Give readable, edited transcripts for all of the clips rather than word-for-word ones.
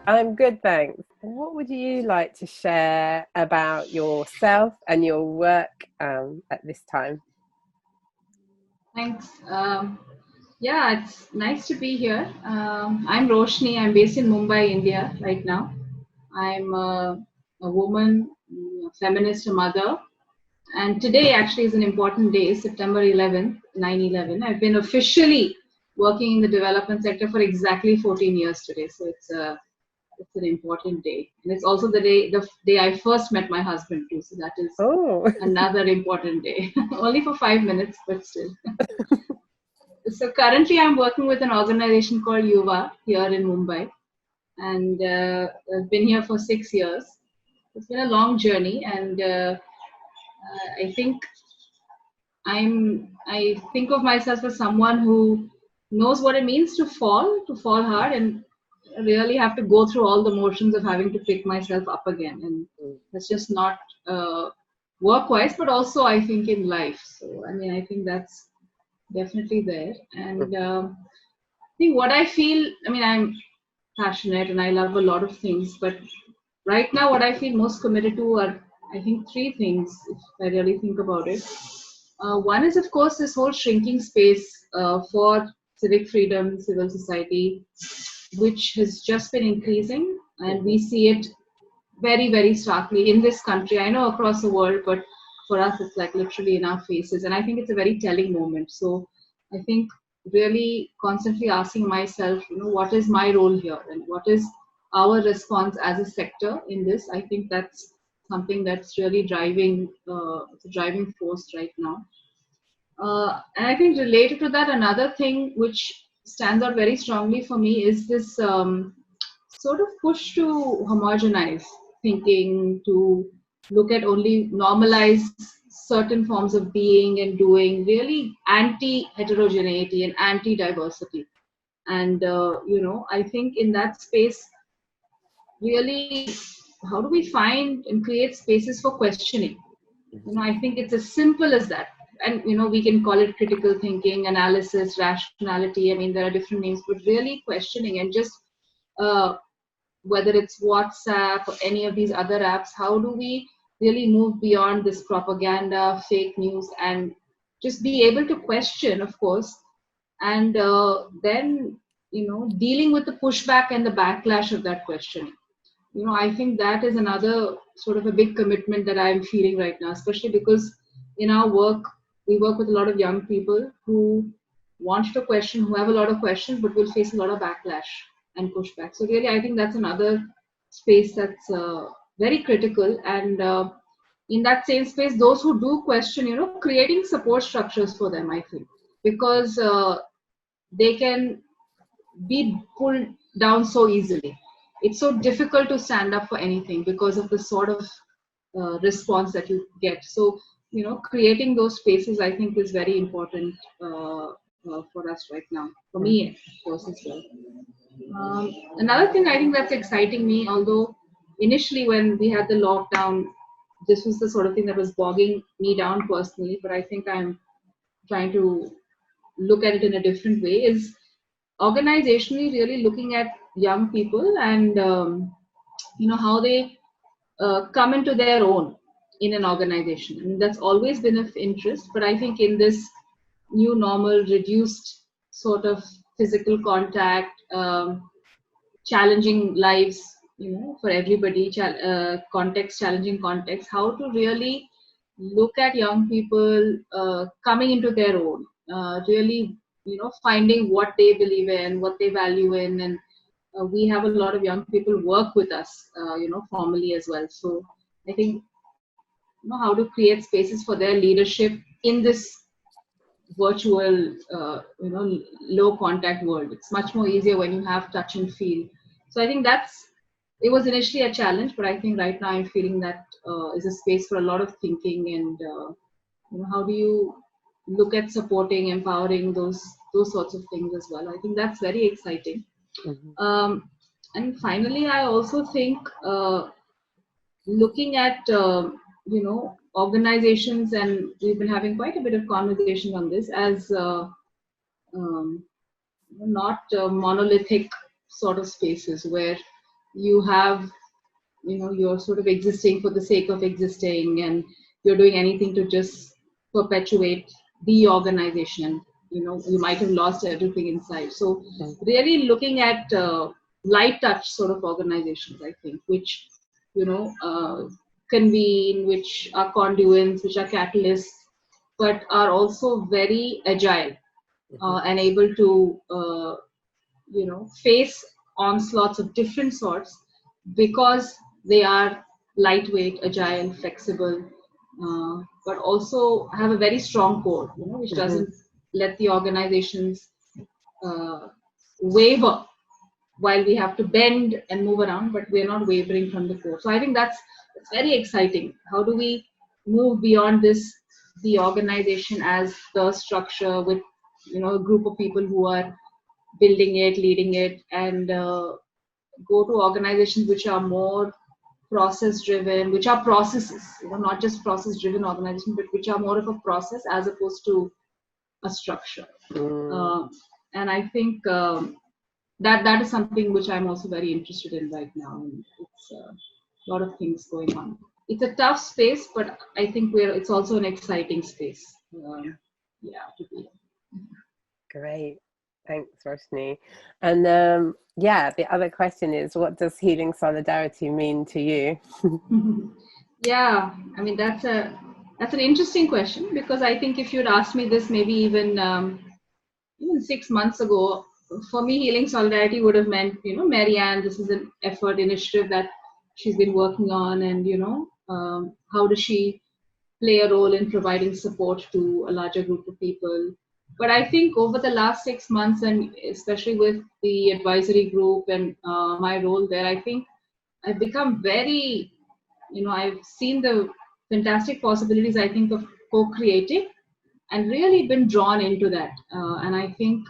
I'm good, thanks. What would you like to share about yourself and your work at this time? Thanks. Yeah, it's nice to be here. I'm Roshni. I'm based in Mumbai, India, right now. I'm a woman, a feminist, a mother. And today actually is an important day, September 11th, 9/11. I've been officially working in the development sector for exactly 14 years today. So it's an important day. And it's also the day I first met my husband too. So that is Oh, another important day. Only for 5 minutes, but still. So currently, I'm working with an organization called Yuva here in Mumbai, and I've been here for 6 years. It's been a long journey, and I think I think of myself as someone who knows what it means to fall hard, and really have to go through all the motions of having to pick myself up again, and that's just not work-wise, but also I think in life. So I mean, I think that's definitely there, and I think what I feel, I mean, I'm passionate and I love a lot of things, but right now, what I feel most committed to are, I think, three things, if I really think about it. One is, of course, this whole shrinking space for civic freedom, civil society, which has just been increasing, and we see it very, very starkly in this country. I know across the world, but for us, it's like literally in our faces. And I think it's a very telling moment. So I think really constantly asking myself, what is my role here and what is our response as a sector in this? I think that's something that's really it's a driving force right now. And I think related to that, another thing which stands out very strongly for me is this sort of push to homogenize thinking, to look at only normalize certain forms of being and doing, really anti heterogeneity and anti diversity. And, I think in that space, really, how do we find and create spaces for questioning? I think it's as simple as that. And we can call it critical thinking, analysis, rationality. I mean, there are different names, but really questioning and just uh, whether it's WhatsApp or any of these other apps, how do we really move beyond this propaganda, fake news, and just be able to question, of course, and then dealing with the pushback and the backlash of that questioning. I think that is another sort of a big commitment that I'm feeling right now, especially because in our work, we work with a lot of young people who want to question, who have a lot of questions, but will face a lot of backlash and pushback. So really, I think that's another space that's very critical. And in that same space, those who do question, creating support structures for them, I think, because they can be pulled down so easily. It's so difficult to stand up for anything because of the sort of response that you get. So, creating those spaces, I think, is very important for us right now. For me, of course, as well. Another thing I think that's exciting me, although initially when we had the lockdown, this was the sort of thing that was bogging me down personally, but I think I'm trying to look at it in a different way, is organizationally really looking at young people and how they come into their own in an organization. I mean, that's always been of interest, but I think in this new normal, reduced sort of physical contact, challenging lives, for everybody, context, challenging context, how to really look at young people coming into their own, really, finding what they believe in, what they value in, and we have a lot of young people work with us, formally as well. So I think, how to create spaces for their leadership in this virtual, low contact world. It's much more easier when you have touch and feel. So I think it was initially a challenge, but I think right now I'm feeling that is a space for a lot of thinking and, how do you look at supporting, empowering those sorts of things as well. I think that's very exciting. Mhm. Um, and finally, I also think looking at organizations, and we've been having quite a bit of conversation on this as um, not monolithic sort of spaces where you have, you're sort of existing for the sake of existing, and you're doing anything to just perpetuate the organization. You might have lost everything inside. So really looking at light touch sort of organizations, I think, which convene, which are conduits, which are catalysts, but are also very agile, and able to face onslaughts of different sorts, because they are lightweight, agile, flexible, but also have a very strong core, which doesn't let the organizations uh, waver, while we have to bend and move around, but we're not wavering from the core. So I think that's very exciting. How do we move beyond this, the organization as the structure with a group of people who are building it, leading it, and go to organizations which are more process driven, which are processes, not just process driven organizations, but which are more of a process as opposed to a structure. And I think that is something which I'm also very interested in right now. And it's a lot of things going on. It's a tough space, but I think it's also an exciting space. To be in. Great. Thanks, Roshni. And the other question is, what does healing solidarity mean to you? Yeah, I mean, that's an interesting question, because I think if you'd asked me this maybe even 6 months ago, for me, healing solidarity would have meant, Marianne, this is an effort initiative that she's been working on, and how does she play a role in providing support to a larger group of people. But I think over the last 6 months, and especially with the advisory group and my role there, I think I've become very, I've seen the fantastic possibilities, I think, of co-creating, and really been drawn into that. And I think,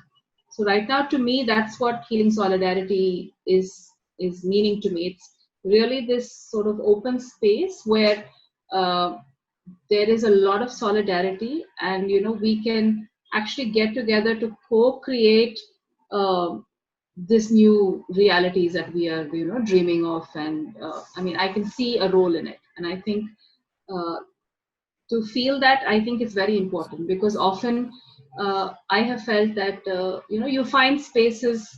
so right now, to me, that's what healing solidarity is meaning to me. It's really this sort of open space where there is a lot of solidarity, and we can actually get together to co-create this new realities that we are dreaming of. And I mean, I can see a role in it, and I think uh, to feel that, I think it's very important, because often I have felt that you find spaces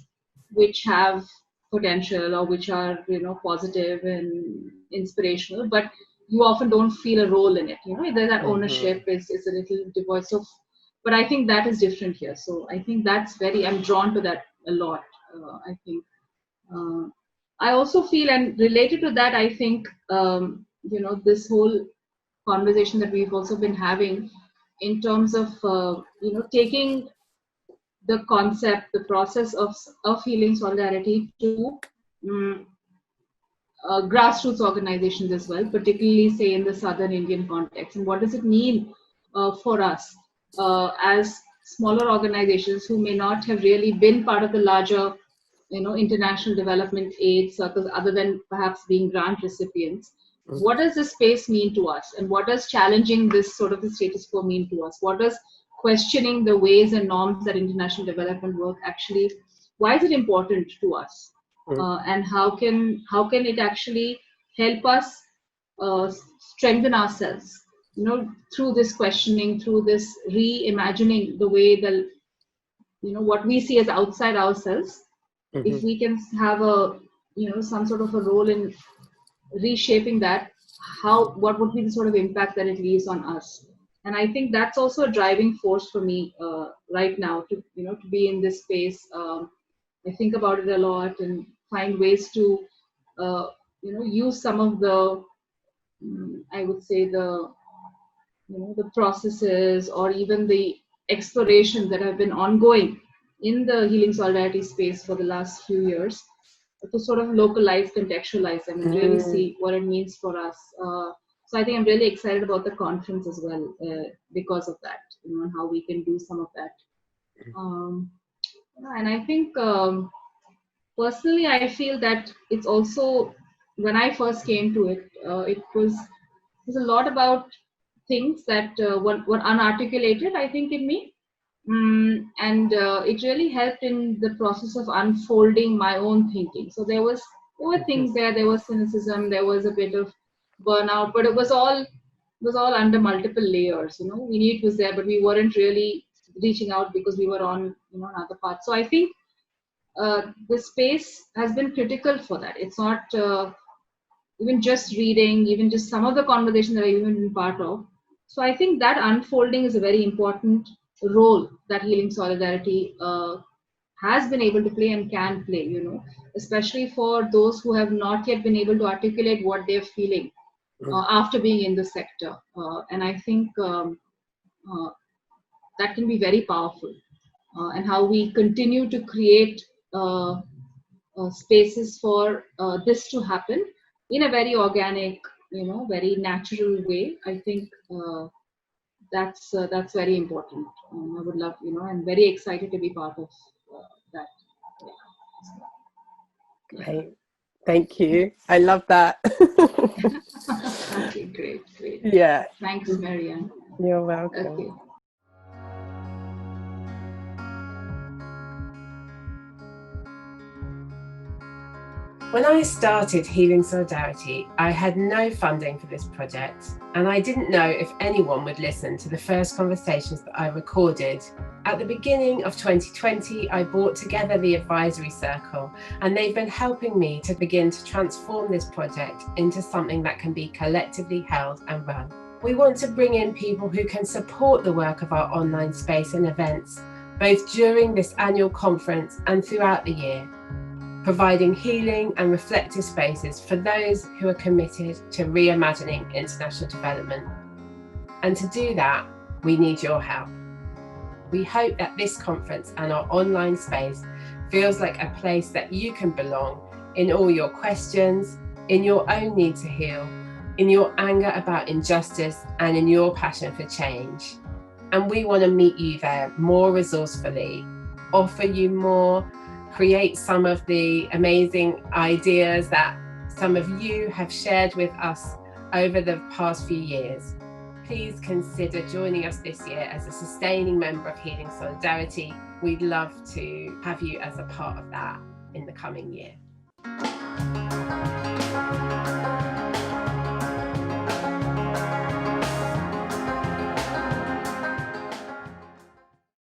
which have potential, or which are positive and inspirational, but you often don't feel a role in it. There's that ownership is a little devoid. So, but I think that is different here. So I think I'm drawn to that a lot. I think I also feel, and related to that, I think this whole conversation that we've also been having, in terms of taking the concept, the process of healing solidarity to um, grassroots organizations as well, particularly say in the southern Indian context. And what does it mean for us as smaller organizations who may not have really been part of the larger international development aid circles, other than perhaps being grant recipients? What does this space mean to us, and what does challenging this sort of the status quo mean to us? What does questioning the ways and norms that international development work actually, why is it important to us? And how can it actually help us strengthen ourselves, through this questioning, through this reimagining the way the what we see as outside ourselves. If we can have a some sort of a role in reshaping that, what would be the sort of impact that it leaves on us? And I think that's also a driving force for me right now, to to be in this space. I think about it a lot and find ways to use some of the I would say the processes, or even the explorations that have been ongoing in the healing solidarity space for the last few years, to sort of localize, contextualize them, and really see what it means for us. So I think I'm really excited about the conference as well, because of that, and how we can do some of that. And I think personally, I feel that it's also, when I first came to it, it was a lot about things that were unarticulated, I think, in me. And it really helped in the process of unfolding my own thinking. So there was There were things there. There was cynicism. There was a bit of burnout, but it was all under multiple layers. We knew it was there, but we weren't really reaching out because we were on another path. So I think the space has been critical for that. It's not even just reading, even just some of the conversations that I've even been part of. So I think that unfolding is a very important role that Healing Solidarity has been able to play and can play, especially for those who have not yet been able to articulate what they're feeling after being in the sector. And I think that can be very powerful. And how we continue to create spaces for this to happen in a very organic, very natural way. I think that's very important. I would love, I'm very excited to be part of that. Yeah. Great. Thank you. I love that. Okay, great. Yeah. Thanks, Marianne. You're welcome. Okay. When I started Healing Solidarity, I had no funding for this project, and I didn't know if anyone would listen to the first conversations that I recorded. At the beginning of 2020, I brought together the advisory circle, and they've been helping me to begin to transform this project into something that can be collectively held and run. We want to bring in people who can support the work of our online space and events, both during this annual conference and throughout the year, providing healing and reflective spaces for those who are committed to reimagining international development. And to do that, we need your help. We hope that this conference and our online space feels like a place that you can belong in all your questions, in your own need to heal, in your anger about injustice, and in your passion for change. And we want to meet you there more resourcefully, offer you more, create some of the amazing ideas that some of you have shared with us over the past few years. Please consider joining us this year as a sustaining member of Healing Solidarity. We'd love to have you as a part of that in the coming year.